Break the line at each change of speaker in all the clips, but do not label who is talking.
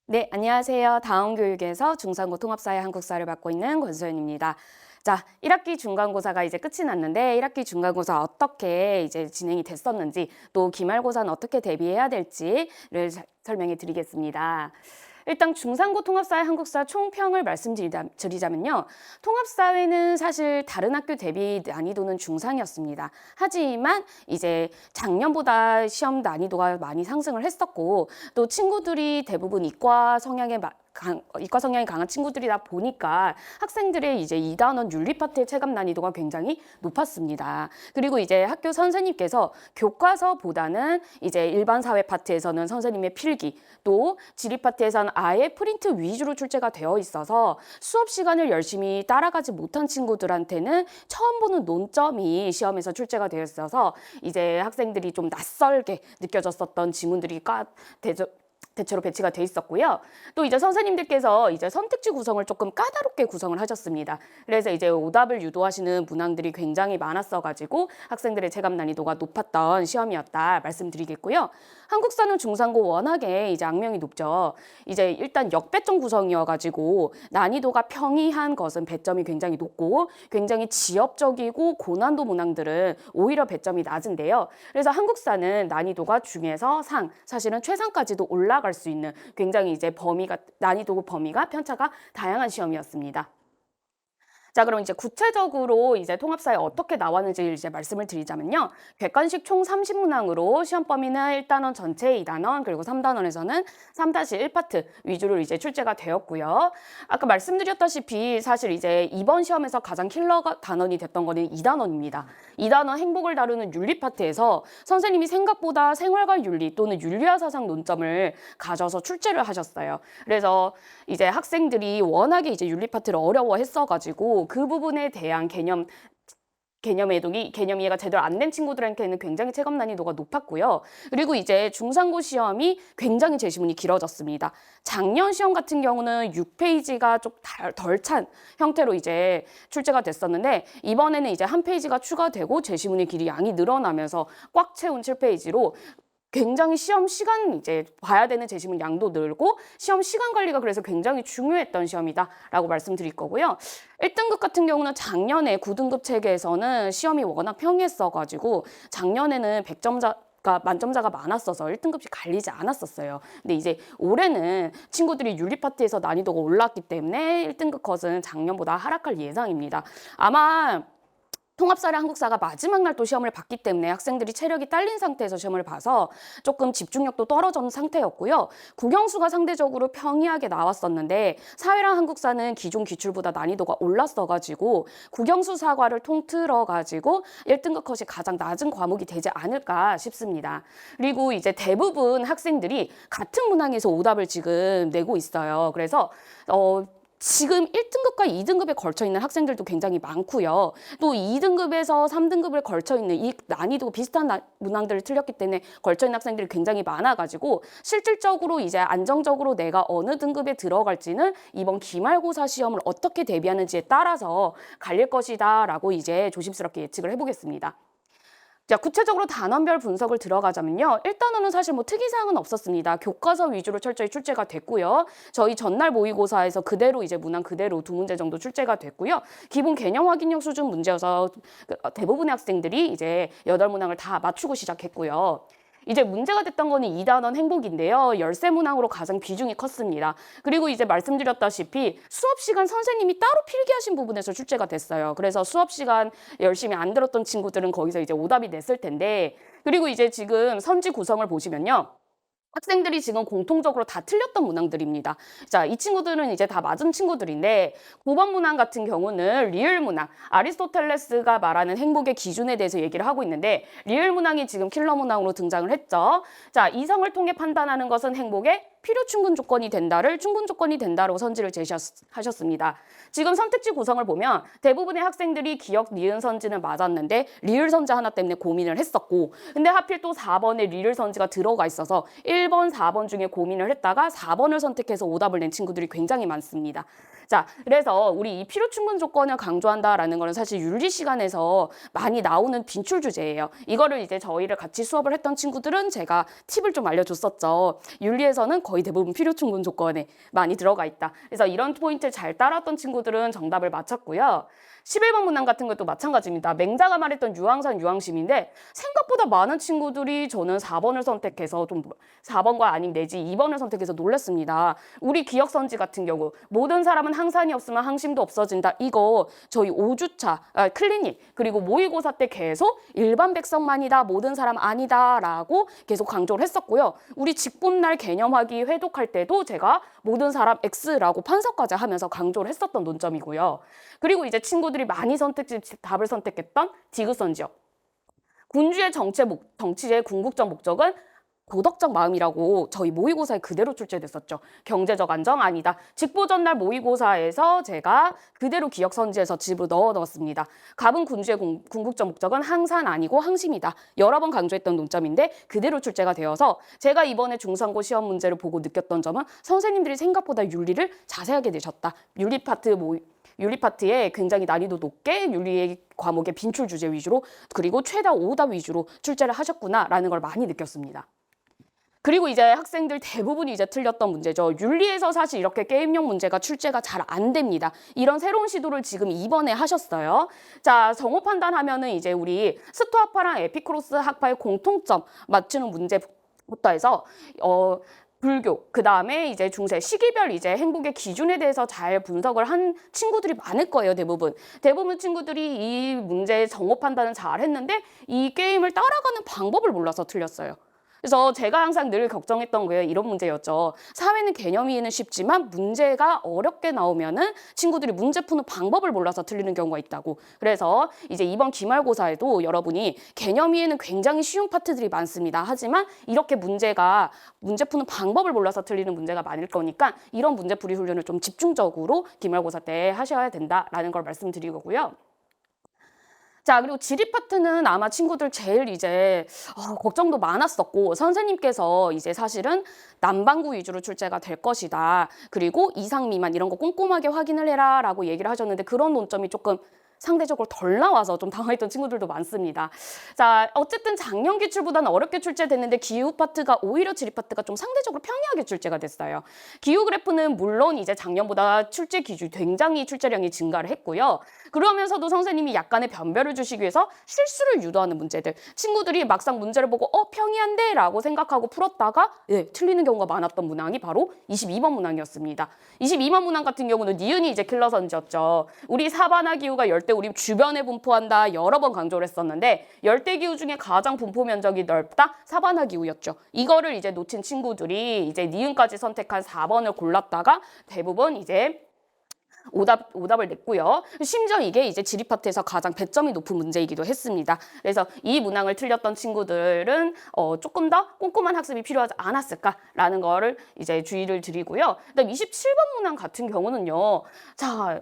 네, 안녕하세요. 다원교육에서 중상고 통합사회 한국사를 맡고 있는 권소연입니다. 자, 1학기 중간고사가 이제 끝이 났는데 1학기 중간고사 어떻게 이제 진행이 됐었는지 또 기말고사는 어떻게 대비해야 될지를 설명해 드리겠습니다. 일단 중상고 통합사회 한국사 총평을 말씀드리자면요. 통합사회는 사실 다른 학교 대비 난이도는 중상이었습니다. 하지만 이제 작년보다 시험 난이도가 많이 상승을 했었고 또 친구들이 대부분 이과 성향이 강한 친구들이다 보니까 학생들의 이제 2단원 윤리 파트의 체감 난이도가 굉장히 높았습니다. 그리고 이제 학교 선생님께서 교과서보다는 이제 일반 사회 파트에서는 선생님의 필기, 또 지리 파트에서는 아예 프린트 위주로 출제가 되어 있어서 수업 시간을 열심히 따라가지 못한 친구들한테는 처음 보는 논점이 시험에서 출제가 되어 있어서 이제 학생들이 좀 낯설게 느껴졌었던 지문들이 대체로 배치가 돼 있었고요. 또 이제 선생님들께서 이제 선택지 구성을 조금 까다롭게 구성을 하셨습니다. 그래서 이제 오답을 유도하시는 문항들이 굉장히 많았어가지고 학생들의 체감 난이도가 높았던 시험이었다 말씀드리겠고요. 한국사는 중상고 워낙에 이제 악명이 높죠. 이제 일단 역배점 구성이어가지고 난이도가 평이한 것은 배점이 굉장히 높고 굉장히 지엽적이고 고난도 문항들은 오히려 배점이 낮은데요. 그래서 한국사는 난이도가 중에서 상, 사실은 최상까지도 올라갈 수 있는 굉장히 이제 난이도 범위가 편차가 다양한 시험이었습니다. 자, 그럼 이제 구체적으로 이제 통합사에 어떻게 나왔는지 이제 말씀을 드리자면요. 객관식 총 30문항으로 시험 범위는 1단원 전체 2단원 그리고 3단원에서는 3-1파트 위주로 이제 출제가 되었고요. 아까 말씀드렸다시피 사실 이제 이번 시험에서 가장 킬러 단원이 됐던 거는 2단원입니다. 2단원 행복을 다루는 윤리 파트에서 선생님이 생각보다 생활과 윤리 또는 윤리화 사상 논점을 가져서 출제를 하셨어요. 그래서 이제 학생들이 워낙에 이제 윤리 파트를 어려워했어가지고 그 부분에 대한 개념 이해가 제대로 안 된 친구들한테는 굉장히 체감 난이도가 높았고요. 그리고 이제 중상고 시험이 굉장히 제시문이 길어졌습니다. 작년 시험 같은 경우는 6페이지가 좀 덜 찬 형태로 이제 출제가 됐었는데 이번에는 이제 한 페이지가 추가되고 제시문의 길이 양이 늘어나면서 꽉 채운 7페이지로 굉장히 시험 시간 이제 봐야 되는 제시문 양도 늘고 시험 시간 관리가 그래서 굉장히 중요했던 시험이다라고 말씀드릴 거고요. 1등급 같은 경우는 작년에 9등급 체계에서는 시험이 워낙 평이했어가지고 작년에는 100점자 만점자가 많았어서 1등급씩 갈리지 않았었어요. 근데 이제 올해는 친구들이 윤리 파트에서 난이도가 올랐기 때문에 1등급 컷은 작년보다 하락할 예상입니다. 아마 통합사례 한국사가 마지막 날 또 시험을 봤기 때문에 학생들이 체력이 딸린 상태에서 시험을 봐서 조금 집중력도 떨어진 상태였고요. 국영수가 상대적으로 평이하게 나왔었는데 사회랑 한국사는 기존 기출보다 난이도가 올랐어가지고 국영수 사과를 통틀어가지고 1등급 컷이 가장 낮은 과목이 되지 않을까 싶습니다. 그리고 이제 대부분 학생들이 같은 문항에서 오답을 지금 내고 있어요. 그래서 지금 1등급과 2등급에 걸쳐 있는 학생들도 굉장히 많고요. 또 2등급에서 3등급을 걸쳐 있는 이 난이도 비슷한 문항들을 틀렸기 때문에 걸쳐 있는 학생들이 굉장히 많아가지고 실질적으로 이제 안정적으로 내가 어느 등급에 들어갈지는 이번 기말고사 시험을 어떻게 대비하는지에 따라서 갈릴 것이다라고 이제 조심스럽게 예측을 해보겠습니다. 자, 구체적으로 단원별 분석을 들어가자면요. 1단원은 사실 뭐 특이사항은 없었습니다. 교과서 위주로 철저히 출제가 됐고요. 저희 전날 모의고사에서 그대로 이제 문항 그대로 2문제 정도 출제가 됐고요. 기본 개념 확인력 수준 문제여서 대부분의 학생들이 이제 8문항을 다 맞추고 시작했고요. 이제 문제가 됐던 거는 2단원 행복인데요. 열세 문항으로 가장 비중이 컸습니다. 그리고 이제 말씀드렸다시피 수업 시간 선생님이 따로 필기하신 부분에서 출제가 됐어요. 그래서 수업 시간 열심히 안 들었던 친구들은 거기서 이제 오답이 냈을 텐데, 그리고 이제 지금 선지 구성을 보시면요. 학생들이 지금 공통적으로 다 틀렸던 문항들입니다. 자, 이 친구들은 이제 다 맞은 친구들인데 9번 문항 같은 경우는 리을 문항, 아리스토텔레스가 말하는 행복의 기준에 대해서 얘기를 하고 있는데 리을 문항이 지금 킬러 문항으로 등장을 했죠. 자, 이성을 통해 판단하는 것은 행복의 필요 충분 조건이 된다를 충분 조건이 된다로 선지를 제시하셨습니다. 지금 선택지 구성을 보면 대부분의 학생들이 기억 니은 선지는 맞았는데 리을 선지 하나 때문에 고민을 했었고, 근데 하필 또 4번에 리을 선지가 들어가 있어서 1번, 4번 중에 고민을 했다가 4번을 선택해서 오답을 낸 친구들이 굉장히 많습니다. 자, 그래서 우리 이 필요 충분 조건을 강조한다라는 거는 사실 윤리 시간에서 많이 나오는 빈출 주제예요. 이거를 이제 저희를 같이 수업을 했던 친구들은 제가 팁을 좀 알려줬었죠. 윤리에서는 거의 거의 대부분 필요 충분 조건에 많이 들어가 있다. 그래서 이런 포인트를 잘 따랐던 친구들은 정답을 맞췄고요. 11번 문항 같은 것도 마찬가지입니다. 맹자가 말했던 유황산 유황심인데 생각보다 많은 친구들이 저는 4번을 선택해서 좀 4번과 아님 내지 2번을 선택해서 놀랐습니다. 우리 기억선지 같은 경우 모든 사람은 항산이 없으면 항심도 없어진다. 이거 저희 5주차 클리닉 그리고 모의고사 때 계속 일반 백성만이다. 모든 사람 아니다. 라고 계속 강조를 했었고요. 우리 직분날 개념하기 회독할 때도 제가 모든 사람 X라고 판서까지 하면서 강조를 했었던 논점이고요. 그리고 이제 친구들이 많이 답을 선택했던 디귿선지역. 군주의 정치의 궁극적 목적은 도덕적 마음이라고 저희 모의고사에 그대로 출제됐었죠. 경제적 안정 아니다. 직보 전날 모의고사에서 제가 그대로 기억선지에서 집어넣어 넣었습니다. 갑은 군주의 궁극적 목적은 항산 아니고 항심이다. 여러 번 강조했던 논점인데 그대로 출제가 되어서 제가 이번에 중상고 시험 문제를 보고 느꼈던 점은 선생님들이 생각보다 윤리를 자세하게 내셨다. 윤리 파트에 굉장히 난이도 높게 윤리의 과목의 빈출 주제 위주로 그리고 최다 오답 위주로 출제를 하셨구나라는 걸 많이 느꼈습니다. 그리고 이제 학생들 대부분이 이제 틀렸던 문제죠. 윤리에서 사실 이렇게 게임형 문제가 출제가 잘 안 됩니다. 이런 새로운 시도를 지금 이번에 하셨어요. 자, 정오 판단하면은 이제 우리 스토아파랑 에피쿠로스 학파의 공통점 맞추는 문제부터 해서 불교, 그 다음에 이제 중세, 시기별 이제 행복의 기준에 대해서 잘 분석을 한 친구들이 많을 거예요, 대부분. 대부분 친구들이 이 문제의 정오 판단은 잘 했는데 이 게임을 따라가는 방법을 몰라서 틀렸어요. 그래서 제가 항상 늘 걱정했던 게 이런 문제였죠. 사회는 개념 이해는 쉽지만 문제가 어렵게 나오면은 친구들이 문제 푸는 방법을 몰라서 틀리는 경우가 있다고. 그래서 이제 이번 기말고사에도 여러분이 개념 이해는 굉장히 쉬운 파트들이 많습니다. 하지만 이렇게 문제 푸는 방법을 몰라서 틀리는 문제가 많을 거니까 이런 문제풀이 훈련을 좀 집중적으로 기말고사 때 하셔야 된다라는 걸 말씀드리고요. 자, 그리고 지리 파트는 아마 친구들 제일 이제 걱정도 많았었고 선생님께서 이제 사실은 남반구 위주로 출제가 될 것이다. 그리고 이상 미만 이런 거 꼼꼼하게 확인을 해라 라고 얘기를 하셨는데 그런 논점이 조금 상대적으로 덜 나와서 좀 당황했던 친구들도 많습니다. 자, 어쨌든 작년 기출보다는 어렵게 출제됐는데 기후 파트가 오히려 지리 파트가 좀 상대적으로 평이하게 출제가 됐어요. 기후 그래프는 물론 이제 작년보다 출제 기준이 굉장히 출제량이 증가를 했고요. 그러면서도 선생님이 약간의 변별을 주시기 위해서 실수를 유도하는 문제들. 친구들이 막상 문제를 보고 평이한데 라고 생각하고 풀었다가 틀리는 경우가 많았던 문항이 바로 22번 문항이었습니다. 22번 문항 같은 경우는 니은이 이제 킬러선지였죠. 우리 사바나 기후가 열대 우림 주변에 분포한다 여러 번 강조를 했었는데 열대 기후 중에 가장 분포 면적이 넓다 사바나 기후였죠. 이거를 이제 놓친 친구들이 이제 니은까지 선택한 4번을 골랐다가 대부분 이제 오답을 냈고요. 심지어 이게 이제 지리 파트에서 가장 배점이 높은 문제이기도 했습니다. 그래서 이 문항을 틀렸던 친구들은 조금 더 꼼꼼한 학습이 필요하지 않았을까라는 거를 이제 주의를 드리고요. 그다음 27번 문항 같은 경우는요. 자,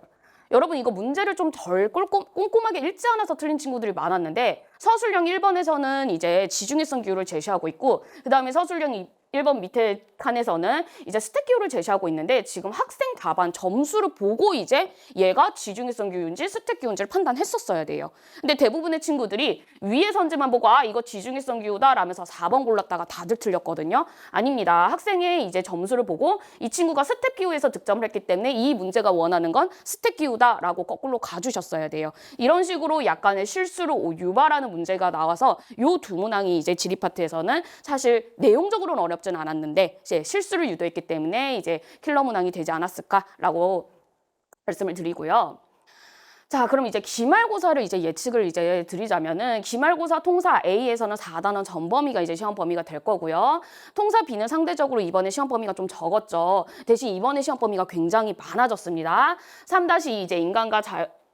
여러분 이거 문제를 좀 덜 꼼꼼하게 읽지 않아서 틀린 친구들이 많았는데 서술형 1번에서는 이제 지중해성 기후를 제시하고 있고 그 다음에 서술형 1번 밑에 칸에서는 이제 스택 기후를 제시하고 있는데 지금 학생 답안 점수를 보고 이제 얘가 지중해성 기후인지 스택 기후인지를 판단했었어야 돼요. 근데 대부분의 친구들이 위에 선지만 보고 이거 지중해성 기후다 라면서 4번 골랐다가 다들 틀렸거든요. 아닙니다. 학생의 이제 점수를 보고 이 친구가 스택 기후에서 득점을 했기 때문에 이 문제가 원하는 건 스택 기후다 라고 거꾸로 가주셨어야 돼요. 이런 식으로 약간의 실수를 유발하는 문제가 나와서 요 두 문항이 이제 지리 파트에서는 사실 내용적으로는 어렵진 않았는데 이제 실수를 유도했기 때문에 이제 킬러 문항이 되지 않았을까라고 말씀을 드리고요. 자, 그럼 이제 기말고사를 이제 예측을 이제 드리자면은 기말고사 통사 A에서는 4단원 전 범위가 이제 시험 범위가 될 거고요. 통사 B는 상대적으로 이번에 시험 범위가 좀 적었죠. 대신 이번에 시험 범위가 굉장히 많아졌습니다. 3-2 이제 인간과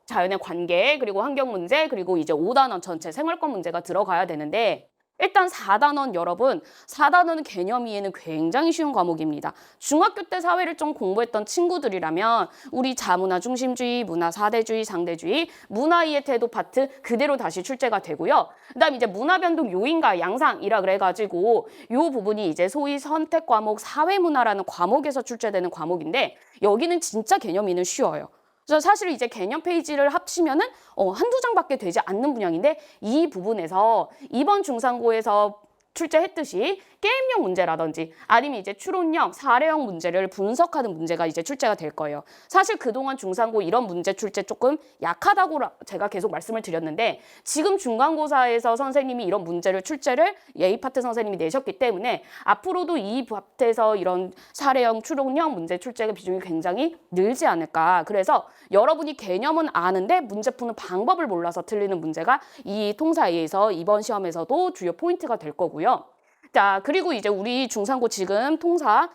자연의 관계, 그리고 환경 문제, 그리고 이제 5단원 전체 생활권 문제가 들어가야 되는데 일단 4단원 여러분, 4단원은 개념 이해는 굉장히 쉬운 과목입니다. 중학교 때 사회를 좀 공부했던 친구들이라면 우리 자문화 중심주의, 문화 사대주의, 상대주의, 문화 이해 태도 파트 그대로 다시 출제가 되고요. 그다음 이제 문화 변동 요인과 양상이라 그래가지고 요 부분이 이제 소위 선택 과목 사회문화라는 과목에서 출제되는 과목인데 여기는 진짜 개념 이해는 쉬워요. 그래서 사실 이제 개념 페이지를 합치면은 한두 장밖에 되지 않는 분량인데 이 부분에서 이번 중상고에서 출제했듯이 게임형 문제라든지 아니면 이제 추론형, 사례형 문제를 분석하는 문제가 이제 출제가 될 거예요. 사실 그동안 중상고 이런 문제 출제 조금 약하다고 제가 계속 말씀을 드렸는데 지금 중간고사에서 선생님이 이런 문제를 출제를 예의 파트 선생님이 내셨기 때문에 앞으로도 이 파트에서 이런 사례형, 추론형 문제 출제의 비중이 굉장히 늘지 않을까. 그래서 여러분이 개념은 아는데 문제 푸는 방법을 몰라서 틀리는 문제가 이 통사에서 이번 시험에서도 주요 포인트가 될 거고요. 자, 그리고 이제 우리 중상고 지금 통사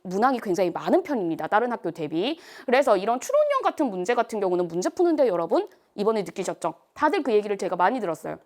문항이 굉장히 많은 편입니다. 다른 학교 대비. 그래서 이런 추론형 같은 문제 같은 경우는 문제 푸는데 여러분 이번에 느끼셨죠? 다들 그 얘기를 제가 많이 들었어요.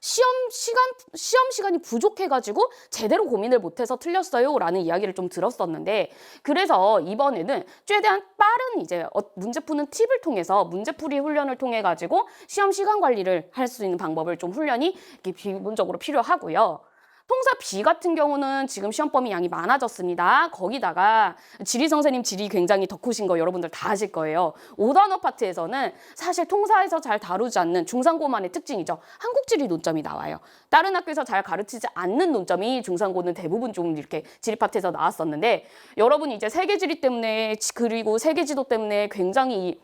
시험 시간이 부족해가지고 제대로 고민을 못해서 틀렸어요 라는 이야기를 좀 들었었는데 그래서 이번에는 최대한 빠른 이제 문제 푸는 팁을 통해서 문제풀이 훈련을 통해 가지고 시험 시간 관리를 할 수 있는 방법을 좀 훈련이 기본적으로 필요하고요. 통사 B 같은 경우는 지금 시험 범위 양이 많아졌습니다. 거기다가 지리 선생님 지리 굉장히 덕후신 거 여러분들 다 아실 거예요. 5단원 파트에서는 사실 통사에서 잘 다루지 않는 중상고만의 특징이죠. 한국지리 논점이 나와요. 다른 학교에서 잘 가르치지 않는 논점이 중상고는 대부분 좀 이렇게 지리 파트에서 나왔었는데 여러분이 이제 세계지리 때문에 그리고 세계지도 때문에 굉장히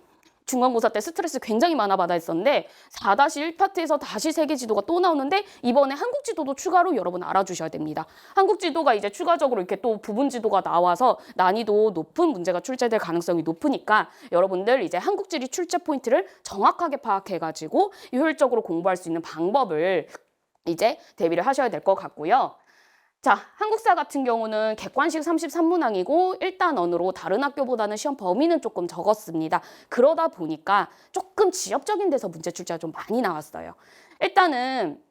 중간고사 때 스트레스 굉장히 많아 받아 했었는데 4-1 파트에서 다시 세계 지도가 또 나오는데 이번에 한국 지도도 추가로 여러분 알아주셔야 됩니다. 한국 지도가 이제 추가적으로 이렇게 또 부분 지도가 나와서 난이도 높은 문제가 출제될 가능성이 높으니까 여러분들 이제 한국 지리 출제 포인트를 정확하게 파악해가지고 효율적으로 공부할 수 있는 방법을 이제 대비를 하셔야 될 것 같고요. 자, 한국사 같은 경우는 객관식 33문항이고 1단원으로 다른 학교보다는 시험 범위는 조금 적었습니다. 그러다 보니까 조금 지역적인 데서 문제 출제가 좀 많이 나왔어요. 일단은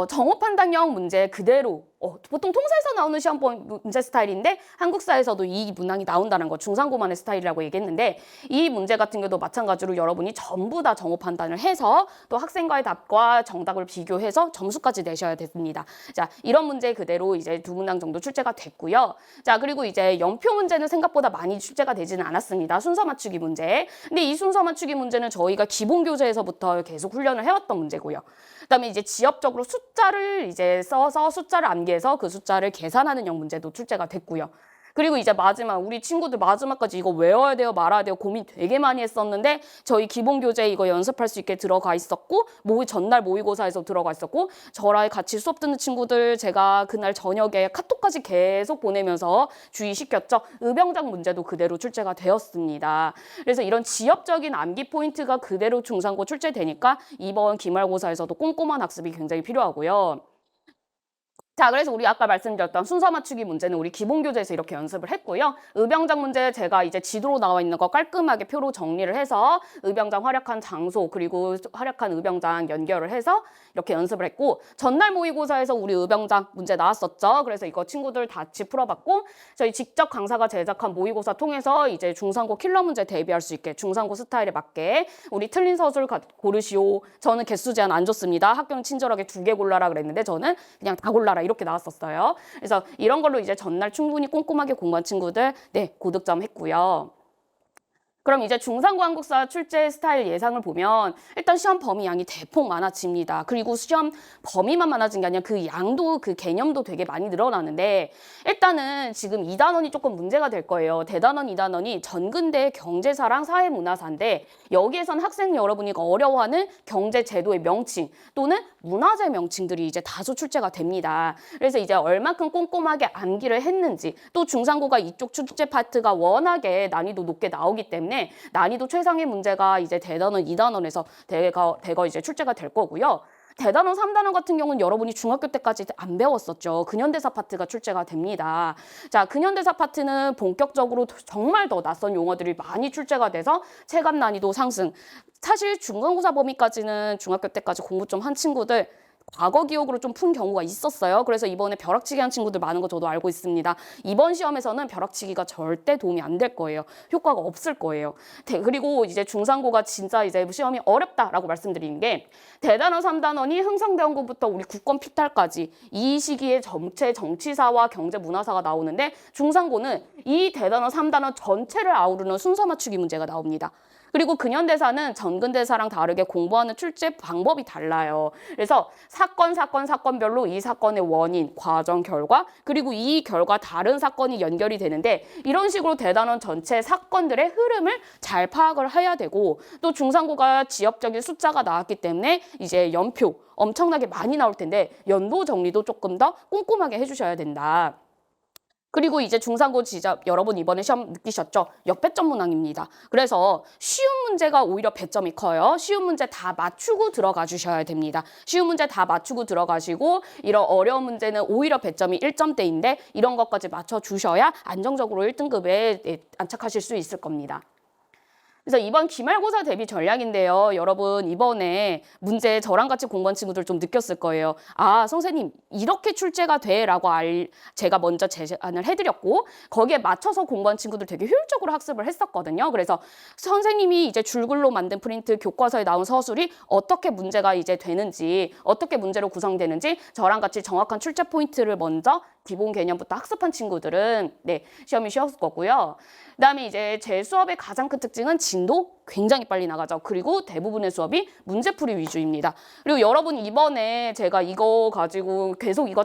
정호 판단형 문제 그대로 보통 통사에서 나오는 시험 문제 스타일인데 한국사에서도 이 문항이 나온다는 거 중상고만의 스타일이라고 얘기했는데 이 문제 같은 경우도 마찬가지로 여러분이 전부 다 정호 판단을 해서 또 학생과의 답과 정답을 비교해서 점수까지 내셔야 됩니다. 자, 이런 문제 그대로 이제 2문항 정도 출제가 됐고요. 자, 그리고 이제 연표 문제는 생각보다 많이 출제가 되지는 않았습니다. 순서 맞추기 문제. 근데 이 순서 맞추기 문제는 저희가 기본 교재에서부터 계속 훈련을 해왔던 문제고요. 그다음에 이제 지역적으로 숫자를 이제 써서 숫자를 암기해서 그 숫자를 계산하는 형 문제도 출제가 됐고요. 그리고 이제 마지막 우리 친구들 마지막까지 이거 외워야 돼요 말아야 돼요 고민 되게 많이 했었는데 저희 기본 교재에 이거 연습할 수 있게 들어가 있었고 전날 모의고사에서 들어가 있었고 저랑 같이 수업 듣는 친구들 제가 그날 저녁에 카톡까지 계속 보내면서 주의시켰죠. 의병장 문제도 그대로 출제가 되었습니다. 그래서 이런 지역적인 암기 포인트가 그대로 중상고 출제되니까 이번 기말고사에서도 꼼꼼한 학습이 굉장히 필요하고요. 자, 그래서 우리 아까 말씀드렸던 순서 맞추기 문제는 우리 기본 교재에서 이렇게 연습을 했고요. 의병장 문제 제가 이제 지도로 나와 있는 거 깔끔하게 표로 정리를 해서 의병장 활약한 장소 그리고 활약한 의병장 연결을 해서 이렇게 연습을 했고 전날 모의고사에서 우리 의병장 문제 나왔었죠. 그래서 이거 친구들 같이 풀어봤고 저희 직접 강사가 제작한 모의고사 통해서 이제 중상고 킬러 문제 대비할 수 있게 중상고 스타일에 맞게 우리 틀린 서술 고르시오. 저는 개수 제한 안 줬습니다. 학교는 친절하게 2개 골라라 그랬는데 저는 그냥 다 골라라 이렇게 나왔었어요. 그래서 이런 걸로 이제 전날 충분히 꼼꼼하게 공부한 친구들 고득점 했고요. 그럼 이제 중상고 한국사 출제 스타일 예상을 보면 일단 시험 범위 양이 대폭 많아집니다. 그리고 시험 범위만 많아진 게 아니라 그 양도 그 개념도 되게 많이 늘어나는데 일단은 지금 2단원이 조금 문제가 될 거예요. 대단원 2단원이 전근대 경제사랑 사회문화사인데 여기에선 학생 여러분이 어려워하는 경제제도의 명칭 또는 문화재 명칭들이 이제 다소 출제가 됩니다. 그래서 이제 얼만큼 꼼꼼하게 암기를 했는지 또 중상고가 이쪽 출제 파트가 워낙에 난이도 높게 나오기 때문에 난이도 최상의 문제가 이제 대단원 2단원에서 대거 이제 출제가 될 거고요. 대단원 3단원 같은 경우는 여러분이 중학교 때까지 안 배웠었죠. 근현대사 파트가 출제가 됩니다. 자, 근현대사 파트는 본격적으로 정말 더 낯선 용어들이 많이 출제가 돼서 체감 난이도 상승. 사실 중간고사 범위까지는 중학교 때까지 공부 좀 한 친구들 과거 기억으로 좀 푼 경우가 있었어요. 그래서 이번에 벼락치기 한 친구들 많은 거 저도 알고 있습니다. 이번 시험에서는 벼락치기가 절대 도움이 안 될 거예요. 효과가 없을 거예요. 그리고 이제 중상고가 진짜 이제 시험이 어렵다라고 말씀드리는 게 대단원 3단원이 흥성대원고부터 우리 국권 피탈까지 이 시기에 전체 정치사와 경제문화사가 나오는데 중상고는 이 대단원 3단원 전체를 아우르는 순서 맞추기 문제가 나옵니다. 그리고 근현대사는 전근대사랑 다르게 공부하는 출제 방법이 달라요. 그래서 사건별로 이 사건의 원인, 과정, 결과, 그리고 이 결과 다른 사건이 연결이 되는데 이런 식으로 대단원 전체 사건들의 흐름을 잘 파악을 해야 되고 또 중상고가 지역적인 숫자가 나왔기 때문에 이제 연표 엄청나게 많이 나올 텐데 연도 정리도 조금 더 꼼꼼하게 해주셔야 된다. 그리고 이제 중상고 진짜 여러분 이번에 시험 느끼셨죠? 역배점 문항입니다. 그래서 쉬운 문제가 오히려 배점이 커요. 쉬운 문제 다 맞추고 들어가 주셔야 됩니다. 쉬운 문제 다 맞추고 들어가시고 이런 어려운 문제는 오히려 배점이 1점대인데 이런 것까지 맞춰주셔야 안정적으로 1등급에 안착하실 수 있을 겁니다. 그래서 이번 기말고사 대비 전략인데요. 여러분 이번에 문제 저랑 같이 공부한 친구들 좀 느꼈을 거예요. 아 선생님 이렇게 출제가 돼 라고 제가 먼저 제안을 해드렸고 거기에 맞춰서 공부한 친구들 되게 효율적으로 학습을 했었거든요. 그래서 선생님이 이제 줄글로 만든 프린트 교과서에 나온 서술이 어떻게 문제가 이제 되는지 어떻게 문제로 구성되는지 저랑 같이 정확한 출제 포인트를 먼저 기본 개념부터 학습한 친구들은 시험이 쉬웠을 거고요. 그다음에 이제 제 수업의 가장 큰 특징은 진도 굉장히 빨리 나가죠. 그리고 대부분의 수업이 문제풀이 위주입니다. 그리고 여러분 이번에 제가 이거 가지고 계속 이거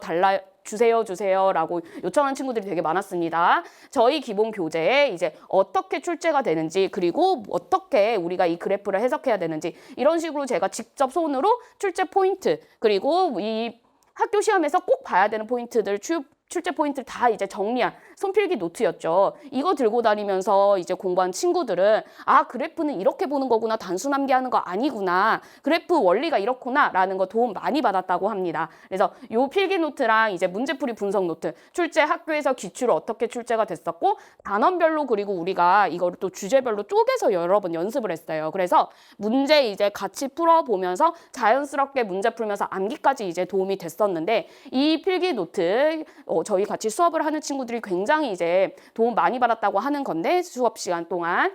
주세요라고 요청하는 친구들이 되게 많았습니다. 저희 기본 교재에 이제 어떻게 출제가 되는지 그리고 어떻게 우리가 이 그래프를 해석해야 되는지 이런 식으로 제가 직접 손으로 출제 포인트 그리고 이 학교 시험에서 꼭 봐야 되는 포인트들 출제 포인트를 다 이제 정리한 손필기 노트였죠. 이거 들고 다니면서 이제 공부한 친구들은 아 그래프는 이렇게 보는 거구나 단순 암기하는 거 아니구나 그래프 원리가 이렇구나 라는 거 도움 많이 받았다고 합니다. 그래서 요 필기 노트랑 이제 문제풀이 분석 노트 출제 학교에서 기출을 어떻게 출제가 됐었고 단원별로 그리고 우리가 이거를 또 주제별로 쪼개서 여러 번 연습을 했어요. 그래서 문제 이제 같이 풀어보면서 자연스럽게 문제 풀면서 암기까지 이제 도움이 됐었는데 이 필기 노트 저희 같이 수업을 하는 친구들이 굉장히 이제 도움 많이 받았다고 하는 건데 수업 시간 동안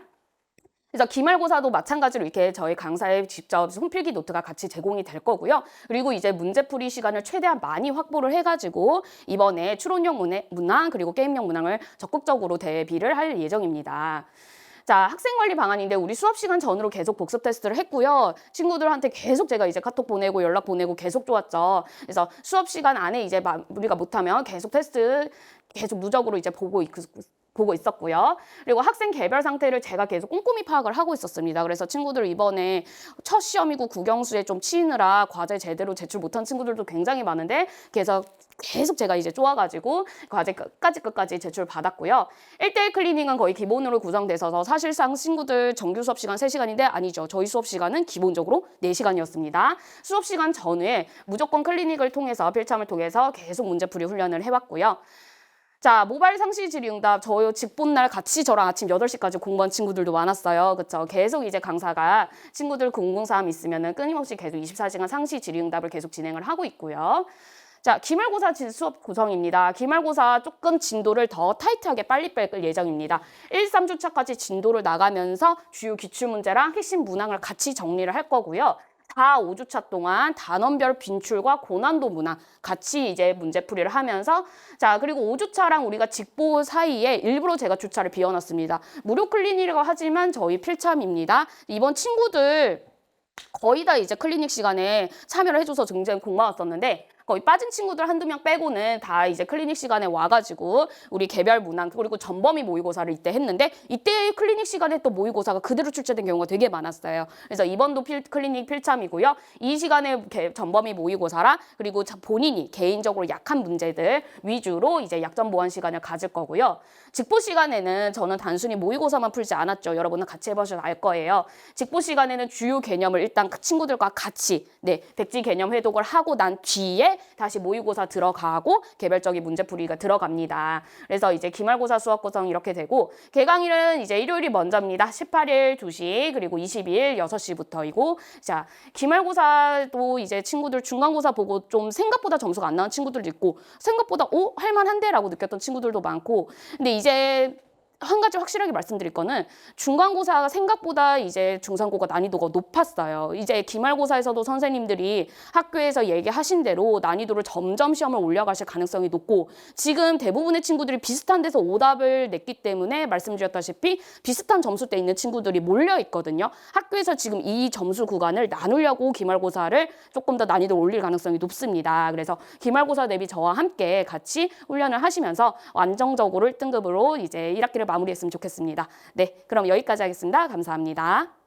그래서 기말고사도 마찬가지로 이렇게 저희 강사의 직접 손필기 노트가 같이 제공이 될 거고요. 그리고 이제 문제풀이 시간을 최대한 많이 확보를 해가지고 이번에 추론형 문항 그리고 게임형 문항을 적극적으로 대비를 할 예정입니다. 자, 학생관리 방안인데 우리 수업 시간 전으로 계속 복습 테스트를 했고요. 친구들한테 계속 제가 이제 카톡 보내고 연락 보내고 계속 좋았죠. 그래서 수업 시간 안에 이제 우리가 못하면 계속 테스트 계속 누적으로 이제 보고 있었고요. 그리고 학생 개별 상태를 제가 계속 꼼꼼히 파악을 하고 있었습니다. 그래서 친구들 이번에 첫 시험이고 국영수에 좀 치이느라 과제 제대로 제출 못한 친구들도 굉장히 많은데 계속 제가 이제 쪼아가지고 과제 끝까지 제출 받았고요. 1대1 클리닝은 거의 기본으로 구성돼서 사실상 친구들 정규 수업 시간 3시간인데 아니죠. 저희 수업 시간은 기본적으로 4시간이었습니다. 수업 시간 전후에 무조건 클리닉을 통해서 필참을 통해서 계속 문제풀이 훈련을 해왔고요. 자, 모바일 상시 질의응답 저희 직본날 같이 저랑 아침 8시까지 공부한 친구들도 많았어요. 그쵸? 계속 이제 강사가 친구들 궁금사항 있으면은 끊임없이 계속 24시간 상시 질의응답을 계속 진행을 하고 있고요. 자, 기말고사 수업 구성입니다. 기말고사 조금 진도를 더 타이트하게 빨리 뺄 예정입니다. 1, 3주차까지 진도를 나가면서 주요 기출문제랑 핵심 문항을 같이 정리를 할 거고요. 4, 5주차 동안 단원별 빈출과 고난도 문항 같이 이제 문제풀이를 하면서 자 그리고 5주차랑 우리가 직보 사이에 일부러 제가 주차를 비워놨습니다. 무료 클리닉이라고 하지만 저희 필참입니다. 이번 친구들 거의 다 이제 클리닉 시간에 참여를 해줘서 굉장히 고마웠었는데 거의 빠진 친구들 한두 명 빼고는 다 이제 클리닉 시간에 와가지고 우리 개별 문항 그리고 전범위 모의고사를 이때 했는데 이때 클리닉 시간에 또 모의고사가 그대로 출제된 경우가 되게 많았어요. 그래서 이번도 클리닉 필참이고요. 이 시간에 전범위 모의고사라 그리고 본인이 개인적으로 약한 문제들 위주로 이제 약점 보완 시간을 가질 거고요. 직보 시간에는 저는 단순히 모의고사만 풀지 않았죠. 여러분은 같이 해보셔서 알 거예요. 직보 시간에는 주요 개념을 일단 친구들과 같이 백지 개념 회독을 하고 난 뒤에 다시 모의고사 들어가고 개별적인 문제풀이가 들어갑니다. 그래서 이제 기말고사 수업 구성 이렇게 되고 개강일은 이제 일요일이 먼저입니다. 18일 2시 그리고 20일 6시부터이고 자 기말고사도 이제 친구들 중간고사 보고 좀 생각보다 점수가 안 나온 친구들도 있고 생각보다 할만한데 라고 느꼈던 친구들도 많고 근데 이제 한 가지 확실하게 말씀드릴 거는 중간고사가 생각보다 이제 중상고가 난이도가 높았어요. 이제 기말고사에서도 선생님들이 학교에서 얘기하신 대로 난이도를 점점 시험을 올려가실 가능성이 높고 지금 대부분의 친구들이 비슷한 데서 오답을 냈기 때문에 말씀드렸다시피 비슷한 점수대 있는 친구들이 몰려 있거든요. 학교에서 지금 이 점수 구간을 나누려고 기말고사를 조금 더 난이도를 올릴 가능성이 높습니다. 그래서 기말고사 대비 저와 함께 같이 훈련을 하시면서 안정적으로 1등급으로 이제 1학기를 마무리했으면 좋겠습니다. 네, 그럼 여기까지 하겠습니다. 감사합니다.